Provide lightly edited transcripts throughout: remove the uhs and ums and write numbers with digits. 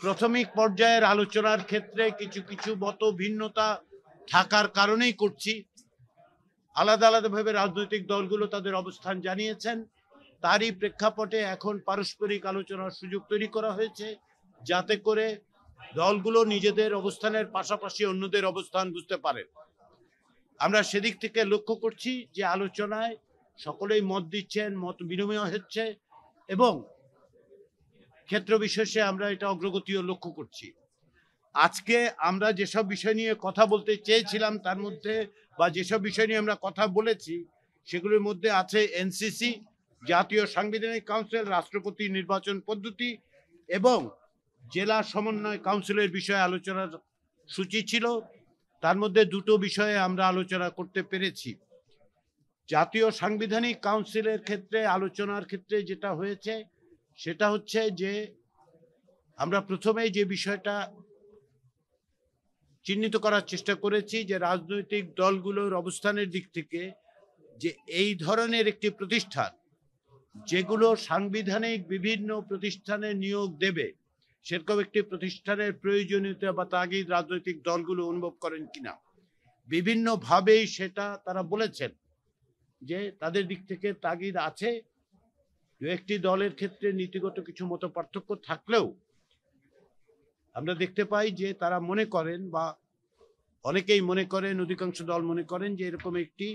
প্রাথমিক পর্যায়ের আলোচনার ক্ষেত্রে কিছু কিছু মত ভিন্নতা থাকার কারণেই করছি। আলাদা আলাদাভাবে রাজনৈতিক দলগুলো তাদের অবস্থান জানিয়েছেন, তারই প্রেক্ষাপটে এখন পারস্পরিক আলোচনার সুযোগ তৈরি করা হয়েছে, যাতে করে দলগুলো নিজেদের অবস্থানের পাশাপাশি অন্যদের অবস্থান বুঝতে পারে। আমরা সেদিক থেকে লক্ষ্য করছি যে আলোচনায় সকলেই মত দিচ্ছেন, মত বিনিময় হচ্ছে এবং ক্ষেত্র বিশেষে আমরা এটা অগ্রগতিও লক্ষ্য করছি। আজকে আমরা যেসব বিষয় নিয়ে কথা বলতে চেয়েছিলাম তার মধ্যে বা যেসব বিষয় নিয়ে আমরা কথা বলেছি সেগুলোর মধ্যে আছে এনসিসি, জাতীয় সাংবিধানিক কাউন্সিল, রাষ্ট্রপতি নির্বাচন পদ্ধতি এবং জেলা সমন্বয় কাউন্সিলের বিষয়ে আলোচনার সূচি ছিল। তার মধ্যে দুটো বিষয়ে আমরা আলোচনা করতে পেরেছি। জাতীয় সাংবিধানিক কাউন্সিলের ক্ষেত্রে আলোচনার ক্ষেত্রে যেটা হয়েছে সেটা হচ্ছে যে আমরা প্রথমেই যে বিষয়টা চিহ্নিত করার চেষ্টা করেছি যে রাজনৈতিক দলগুলোর অবস্থানের দিক থেকে যে এই ধরনের একটি প্রতিষ্ঠান যেগুলো সাংবিধানিক বিভিন্ন প্রতিষ্ঠানে নিয়োগ দেবে সেরকম একটি প্রতিষ্ঠানের প্রয়োজনীয়তা বা তাগিদ রাজনৈতিক দলগুলো অনুভব করেন কিনা। বিভিন্নভাবেই সেটা তারা বলেছেন যে তাদের দিক থেকে তাগিদ আছে। দু একটি দলের ক্ষেত্রে নীতিগত কিছু মত পার্থক্য থাকলেও আমরা দেখতে পাই যে তারা মনে করেন বা অনেকেই মনে করেন, অধিকাংশ দল মনে করেন যে এরকম একটি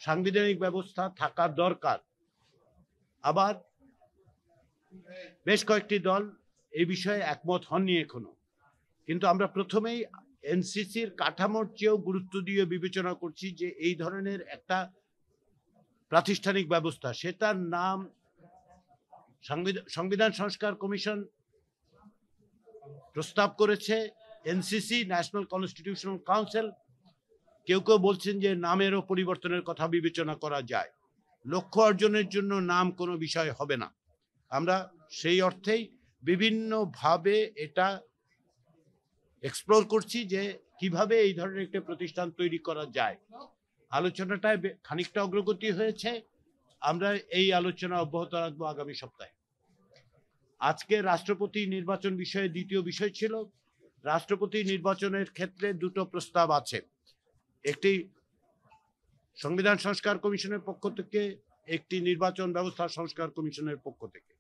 সাংবিধানিক ব্যবস্থা থাকার দরকার। আবার বেশ কয়েকটি দল এই বিষয়ে একমত হননি এখনো। কিন্তু আমরা প্রথমেই এনসিসির কাঠামোর চেয়েও গুরুত্ব দিয়ে বিবেচনা করছি যে এই ধরনের একটা প্রাতিষ্ঠানিক ব্যবস্থা, সেটার নাম সংবিধান সংস্কার কমিশন প্রস্তাব করেছে, এনসিসি ন্যাশনাল কনস্টিটিউশনাল কাউন্সিল। কেউ কেউ বলছেন যে নামেরও পরিবর্তনের কথা বিবেচনা করা যায়। লক্ষ্য অর্জনের জন্য নাম কোনো বিষয় হবে না। আমরা সেই অর্থেই বিভিন্নভাবে এটা এক্সপ্লোর করছি যে কিভাবে এই ধরনের একটা প্রতিষ্ঠান তৈরি করা যায়। আলোচনাটায় খানিকটা অগ্রগতি হয়েছে। আমরা এই আলোচনা অব্যাহত রাখবো আগামী সপ্তাহে। আজকে রাষ্ট্রপতি নির্বাচন বিষয়ে দ্বিতীয় বিষয় ছিল। রাষ্ট্রপতি নির্বাচনের ক্ষেত্রে দুটো প্রস্তাব আছে, একটি সংবিধান সংস্কার কমিশনের পক্ষ থেকে, একটি নির্বাচন ব্যবস্থা সংস্কার কমিশনের পক্ষ থেকে।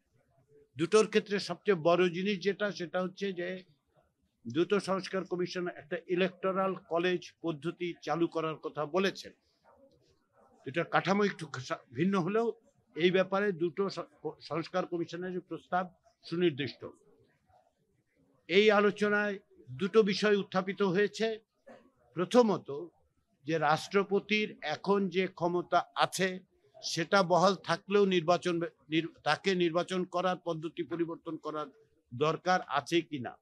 দুটোর ক্ষেত্রে সবচেয়ে বড় জিনিস যেটা, সেটা হচ্ছে যে দুটো সংস্কার কমিশন একটা ইলেকটোরাল কলেজ পদ্ধতি চালু করার কথা বলেছেন। এটার কাঠামো একটু ভিন্ন হলেও এই ব্যাপারে দুটো সংস্কার কমিশনের প্রস্তাব সুনির্দিষ্ট। এই আলোচনায় দুটো বিষয় উত্থাপিত হয়েছে। প্রথমত, যে রাষ্ট্রপতির এখন যে ক্ষমতা আছে সেটা বহাল থাকলেও তাকে নির্বাচন করার পদ্ধতি পরিবর্তন করার দরকার আছে কিনা।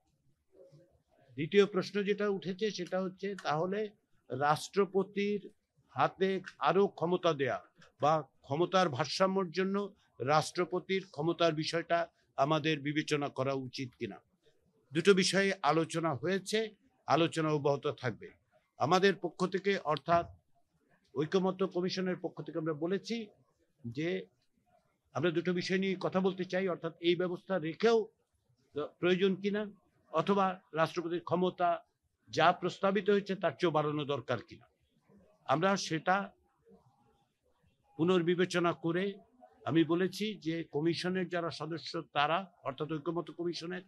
দ্বিতীয় প্রশ্ন যেটা উঠেছে সেটা হচ্ছে তাহলে রাষ্ট্রপতির হাতে আরো ক্ষমতা দেয়া বা ক্ষমতার ভারসাম্যের জন্য রাষ্ট্রপতির ক্ষমতার বিষয়টা আমাদের বিবেচনা করা উচিত কিনা। দুটো বিষয়ে আলোচনা হয়েছে, আলোচনা অব্যাহত থাকবে। আমাদের পক্ষ থেকে অর্থাৎ ঐকমত্য কমিশনের পক্ষ থেকে আমরা বলেছি যে আমরা দুটো বিষয় নিয়ে কথা বলতে চাই, অর্থাৎ এই ব্যবস্থা রেখেও প্রয়োজন কিনা, অথবা রাষ্ট্রপতির ক্ষমতা যা প্রস্তাবিত হয়েছে তার চেয়েও বাড়ানো দরকার কিনা। আমরা সেটা পুনর্বিবেচনা করে আমি বলেছি যে কমিশনের যারা সদস্য তারা, অর্থাৎ ঐকমত্য কমিশনের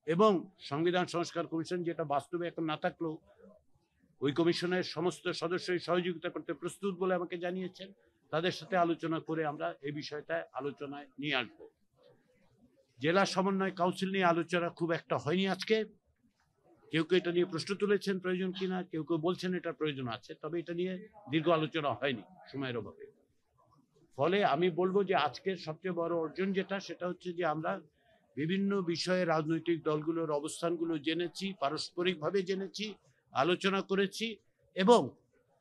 এবং সংবিধান সংস্কার কমিশন, যেটা বাস্তবে এখন না থাকলেও ওই কমিশনের সমস্ত সদস্যই সহযোগিতা করতে প্রস্তুত বলে আমাকে জানিয়েছেন, তাদের সাথে আলোচনা করে আমরা এই বিষয়টা আলোচনায় নিয়ে আসবো। জেলা সমন্বয় কাউন্সিল নিয়ে আলোচনা খুব একটা হয়নি আজকে। কেউ কেউ এটা নিয়ে প্রশ্ন তুলেছেন প্রয়োজন কিনা, কেউ কেউ বলছেন এটা প্রয়োজন আছে, তবে এটা নিয়ে দীর্ঘ আলোচনা হয়নি সময়ের অভাবে। ফলে আমি বলবো যে আজকের সবচেয়ে বড় অর্জন যেটা, সেটা হচ্ছে যে আমরা বিভিন্ন বিষয়ে রাজনৈতিক দলগুলোর অবস্থানগুলো জেনেছি, পারস্পরিকভাবে জেনেছি, আলোচনা করেছি এবং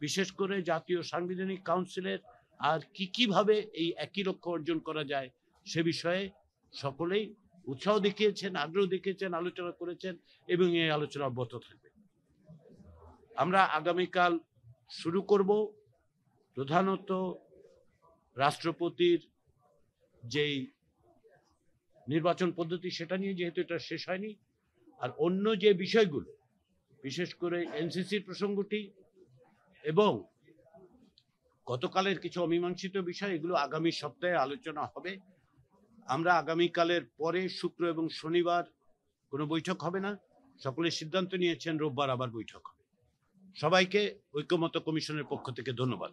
বিশেষ করে জাতীয় সাংবিধানিক কাউন্সিলের আর কিভাবে এই একই লক্ষ্য অর্জন করা যায় সে বিষয়ে সকলেই উৎসাহ দেখিয়েছেন, আগ্রহ দেখিয়েছেন, আলোচনা করেছেন এবং এই আলোচনা অব্যাহত থাকবে। আমরা আগামীকাল শুরু করব প্রধানত রাষ্ট্রপতির যেই নির্বাচন পদ্ধতি সেটা নিয়ে যেহেতু এটা শেষ হয়নি, আর অন্য যে বিষয়গুলো বিশেষ করে এনসিসির প্রসঙ্গটি এবং গতকালের কিছু অমীমাংসিত বিষয়, এগুলো আগামী সপ্তাহে আলোচনা হবে। আমরা আগামীকালের পরে শুক্র এবং শনিবার কোনো বৈঠক হবে না, সকলে সিদ্ধান্ত নিয়েছেন রোববার আবার বৈঠক হবে। সবাইকে ঐক্যমত্য কমিশনের পক্ষ থেকে ধন্যবাদ।